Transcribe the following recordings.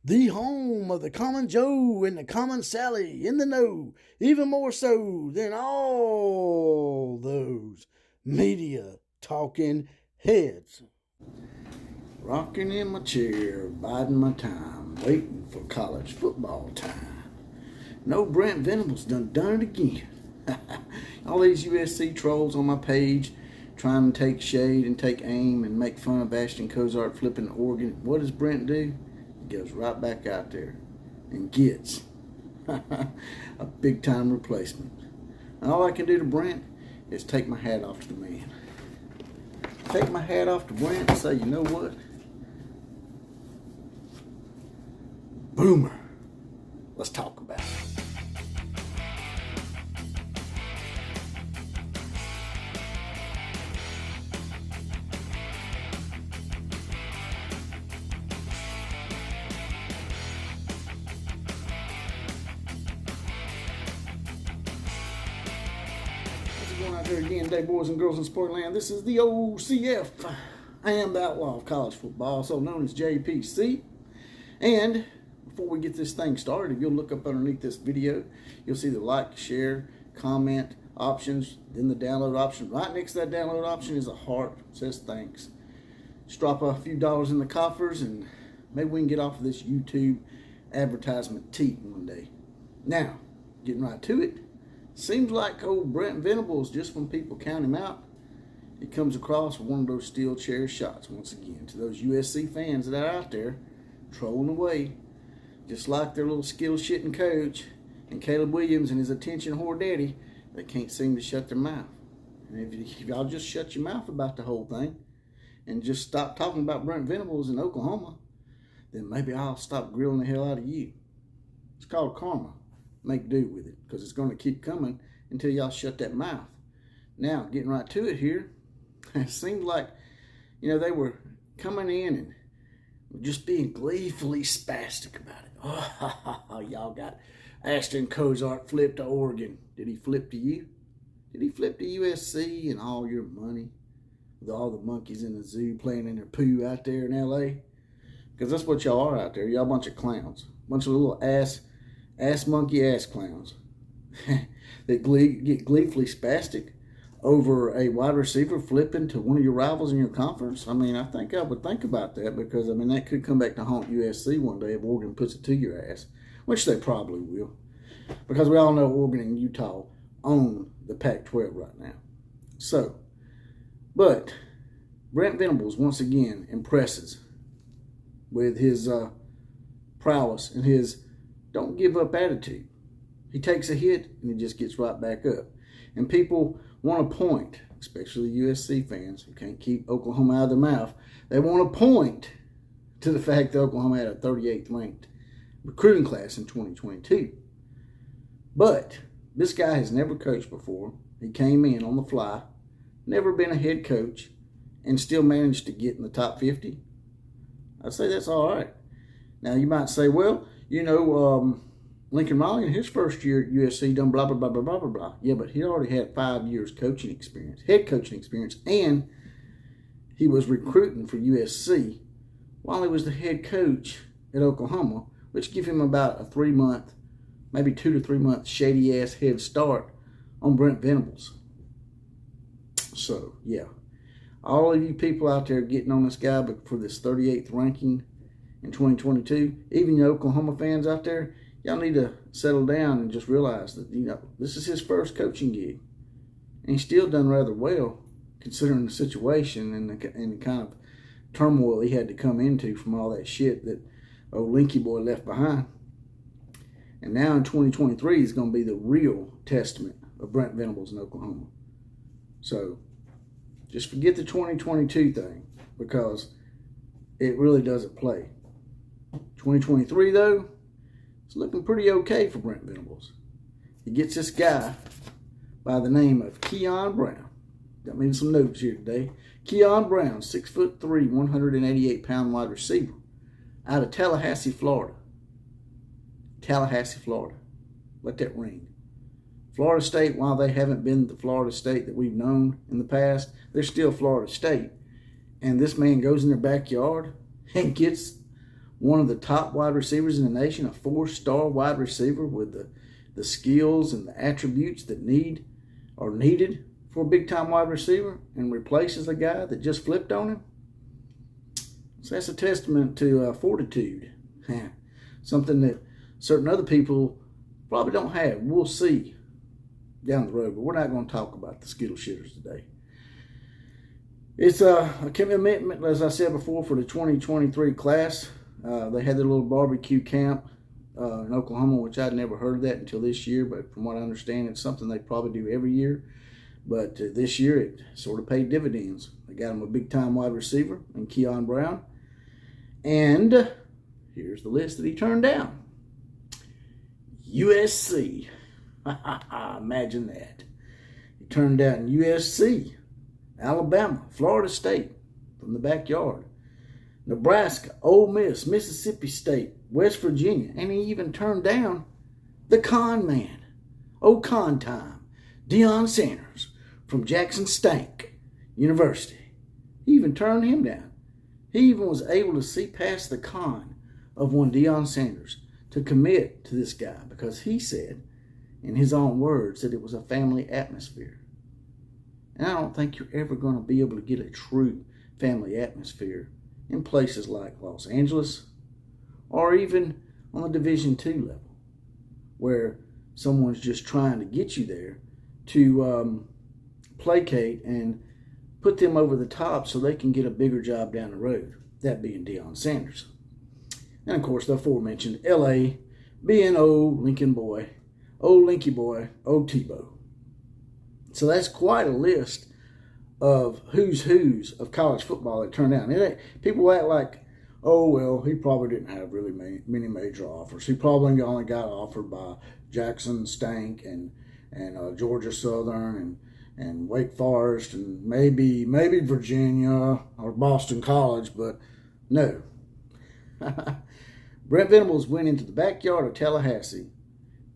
The home of the common Joe and the common Sally in the know, even more so than all those media talking heads. Rocking in my chair, biding my time, waiting for college football time. No, Brent Venables done it again. All these USC trolls on my page trying to take shade and take aim and make fun of Ashton Cozart flipping Oregon. What does Brent do? He goes right back out there and gets a big time replacement. And all I can do to Brent is take my hat off to the man. Take my hat off to Brent and say, you know what? Boomer. Let's talk about it. Going out there again today, boys and girls in Sportland. This is the OCF. I am the outlaw of college football, also known as JPC. And before we get this thing started, if you'll look up underneath this video, you'll see the like, share, comment options, then the download option. Right next to that download option is a heart. It says thanks. Just drop a few dollars in the coffers and maybe we can get off of this YouTube advertisement teat one day. Now, getting right to it. Seems like old Brent Venables, just when people count him out, he comes across one of those steel chair shots once again. To those USC fans that are out there trolling away, just like their little skill shitting coach and Caleb Williams and his attention whore daddy, they can't seem to shut their mouth. And if y'all just shut your mouth about the whole thing and just stop talking about Brent Venables in Oklahoma, then maybe I'll stop grilling the hell out of you. It's called karma. Make do with it, because it's going to keep coming until y'all shut that mouth. Now, getting right to it here, it seemed like, they were coming in and just being gleefully spastic about it. Oh, y'all got Ashton Cozart flipped to Oregon. Did he flip to you? Did he flip to USC and all your money? With all the monkeys in the zoo playing in their poo out there in LA? Because that's what y'all are out there. Y'all a bunch of clowns. A bunch of little ass monkey ass clowns that get gleefully spastic over a wide receiver flipping to one of your rivals in your conference. I mean, I think I would think about that because, that could come back to haunt USC one day if Oregon puts it to your ass, which they probably will, because we all know Oregon and Utah own the Pac-12 right now. So, but Brent Venables once again impresses with his prowess and his don't give up attitude. He takes a hit and he just gets right back up. And people want to point, especially USC fans who can't keep Oklahoma out of their mouth, they want to point to the fact that Oklahoma had a 38th ranked recruiting class in 2022. But this guy has never coached before. He came in on the fly, never been a head coach, and still managed to get in the top 50. I'd say that's all right. Now you might say, well, Lincoln Riley in his first year at USC done blah, blah, blah, blah, blah, blah, blah. Yeah, but he already had 5 years coaching experience, head coaching experience, and he was recruiting for USC while he was the head coach at Oklahoma, which gave him about a 3-month, maybe 2 to 3 month shady-ass head start on Brent Venables. So, yeah. All of you people out there getting on this guy for this 38th ranking in 2022, even your Oklahoma fans out there, y'all need to settle down and just realize that, this is his first coaching gig. And he's still done rather well, considering the situation and the kind of turmoil he had to come into from all that shit that old Linky boy left behind. And now in 2023 is going to be the real testament of Brent Venables in Oklahoma. So, just forget the 2022 thing, because it really doesn't play. 2023, though, it's looking pretty okay for Brent Venables. He gets this guy by the name of Keyon Brown. Got me some notes here today. Keyon Brown, 6'3", 188-pound wide receiver out of Tallahassee, Florida. Tallahassee, Florida. Let that ring. Florida State, while they haven't been the Florida State that we've known in the past, they're still Florida State. And this man goes in their backyard and gets one of the top wide receivers in the nation, a 4-star wide receiver with the skills and the attributes that are needed for a big-time wide receiver, and replaces a guy that just flipped on him. So that's a testament to fortitude. Something that certain other people probably don't have. We'll see down the road, but we're not going to talk about the Skittle shitters today. It's a commitment, as I said before, for the 2023 class. They had their little barbecue camp in Oklahoma, which I'd never heard of that until this year, but from what I understand, it's something they probably do every year. But this year, it sort of paid dividends. They got him a big-time wide receiver in Keyon Brown. And here's the list that he turned down. USC. Imagine that. He turned down USC, Alabama, Florida State from the backyard, Nebraska, Ole Miss, Mississippi State, West Virginia, and he even turned down the con man. Oh, con time. Deion Sanders from Jackson Stank University. He even turned him down. He even was able to see past the con of one Deion Sanders to commit to this guy because he said, in his own words, that it was a family atmosphere. And I don't think you're ever going to be able to get a true family atmosphere in places like Los Angeles or even on the Division II level, where someone's just trying to get you there to placate and put them over the top so they can get a bigger job down the road, that being Deion Sanders. And of course, the aforementioned LA being old Lincoln boy, old Linky boy, old Tebow. So that's quite a list of who's of college football that turned down. People act like, oh, well, he probably didn't have really many major offers. He probably only got offered by Jackson Stank and Georgia Southern and Wake Forest and maybe Virginia or Boston College, but no. Brent Venables went into the backyard of Tallahassee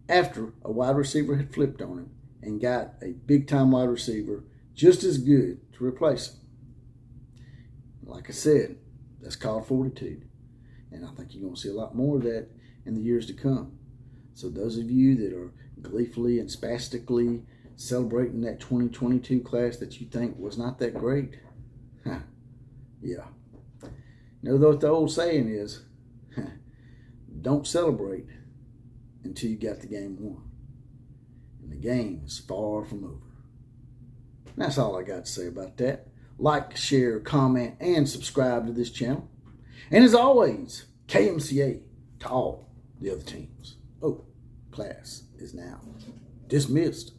after a wide receiver had flipped on him and got a big-time wide receiver just as good to replace him. Like I said, that's called fortitude. And I think you're going to see a lot more of that in the years to come. So those of you that are gleefully and spastically celebrating that 2022 class that you think was not that great, yeah. You know what the old saying is, don't celebrate until you got the game won. And the game is far from over. That's all I got to say about that. Like, share, comment, and subscribe to this channel. And as always, KMCA to all the other teams. Oh, class is now dismissed.